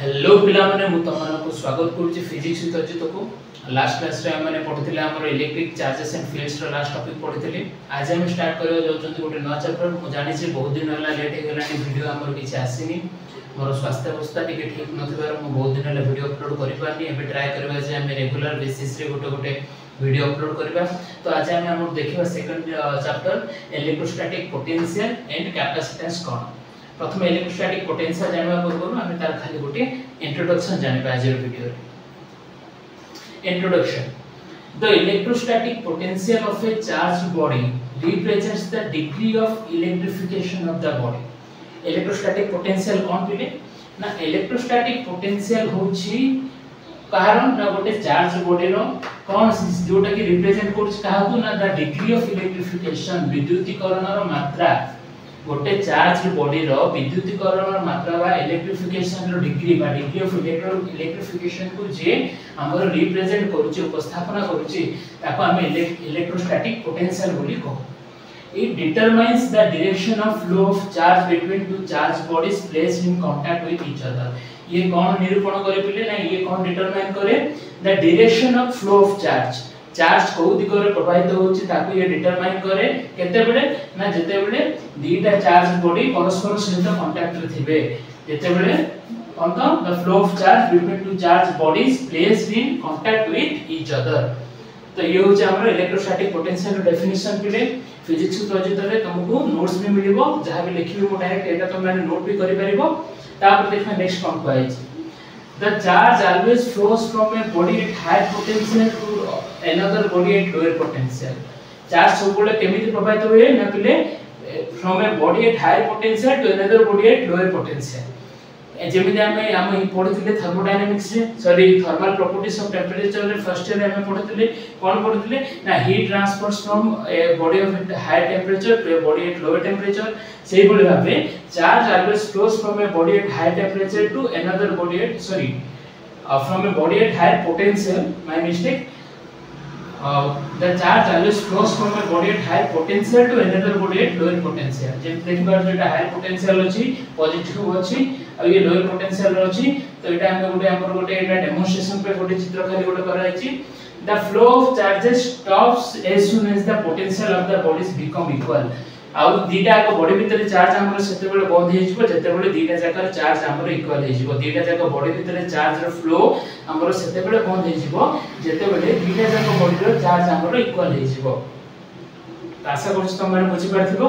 Hello पिला माने मु तमनको स्वागत करूची फिजिक्स विथ अजित को लास्ट क्लास रे हमने पढिथिले हमर इलेक्ट्रिक चार्जेस एंड फील्ड्स रो लास्ट टॉपिक पढिथिले आज हम स्टार्ट करबो जाउछन्ती गोटे नया चैप्टर मु जानि छी बहुत दिन होला लेट हे गेलानी वीडियो हमर किछ आसीनी मोर स्वास्थ्य अवस्था टिके ठीक नथिबार मु बहुत दिन होला वीडियो अपलोड करि पारनी एबे ट्राई करबा जे हम रेगुलर बेसिस रे गोटे गोटे वीडियो अपलोड करबा। तो आज हम देखिबा second chapter electrostatic potential and capacitance कोन। प्रथम इलेक्ट्रोस्टैटिक पोटेंशियल जानबा पूर्व हम तार खाली गोटे इंट्रोडक्शन जानबा आज वीडियो रे। Introduction the electrostatic potential of a charged body represents the degree of electrification of the body. Electrostatic potential कोन पिले ना इलेक्ट्रोस्टैटिक पोटेंशियल होची कारण ना गोटे चार्ज बॉडी रो कोन जोटा कि रिप्रेजेंट करछ काहाकू ना द डिग्री ऑफ इलेक्ट्रिफिकेशन विद्युतीकरण रो मात्रा गोटे चार्ज बॉडी रो विद्युतीकरण मात्रा बा इलेक्ट्रिफिकेशन रो डिग्री बा डिग्री ऑफ इलेक्ट्रिफिकेशन को जे हमर रिप्रेजेंट करूची उपस्थापना करूची ताको हम इलेक्ट्रोस्टैटिक पोटेंशियल बोली कहू। It determines the direction of flow of charge between two charged bodies placed in contact with each other। ये कौन निरूपण करे पिले ना ये कौन डिटरमाइन करे the direction of flow of charge। Charge को दिग रे प्रवाहित होची ताको ये डिटरमाइन करे केते बेले ना जते बेले दीटा चार्ज बॉडी परस्पर सहित कांटेक्ट रे थिबे जते बेले अंत the flow of charge between two charge bodies placed in contact with each other. तो ये होची हमर इलेक्ट्रोस्टैटिक पोटेंशियल रो डेफिनेशन पिले फिजिक्स प्रोजेक्ट रे तुमको नोट्स में मिलिबो जहां भी लिखिबो मो डायरेक्ट एटा तुम माने नोट भी करि परिबो। तापर देखा नेक्स्ट कोन कहै छी the charge always flows from a body at high potential to another body at lower potential। Charge सब बोले केमिति प्रभावित होए ना पिले from a body at high potential to another body at lower potential। जेमिति हम पढिथिले थर्मोडायनामिक्स रे sorry thermal properties of temperature रे फर्स्ट ईयर में पढिथिले कोन पढिथिले ना heat transfers from a body of high temperature to a body at lower temperature. सेही बोले भाबे charge always flows from a body at high temperature to another body at sorry from a body at high potential my mistake the charge always flows from a body at high potential to another body at lower potential। जे देखि बार जेटा high potential अछि positive अछि आ ये lower potential अछि तो एटा हम गोटे हमर गोटे एटा डेमोंस्ट्रेशन पे गोटे चित्र खाली गोटे करा अछि the flow of charges stops as soon as the potential of the bodies become equal। आ दीटा को बॉडी भीतर चार्ज हमर सेते बेले बंद हे जिवो जते बेले दीटा जाकर चार्ज हमर इक्वल हे जिवो दीटा जाकर बॉडी भीतर चार्ज रो फ्लो हमर सेते बेले बंद हे जिवो जते बेले दीटा जाकर बॉडी रो चार्ज हमर इक्वल हे जिवो। आशा करछ तुम माने बुझि पारथिबो।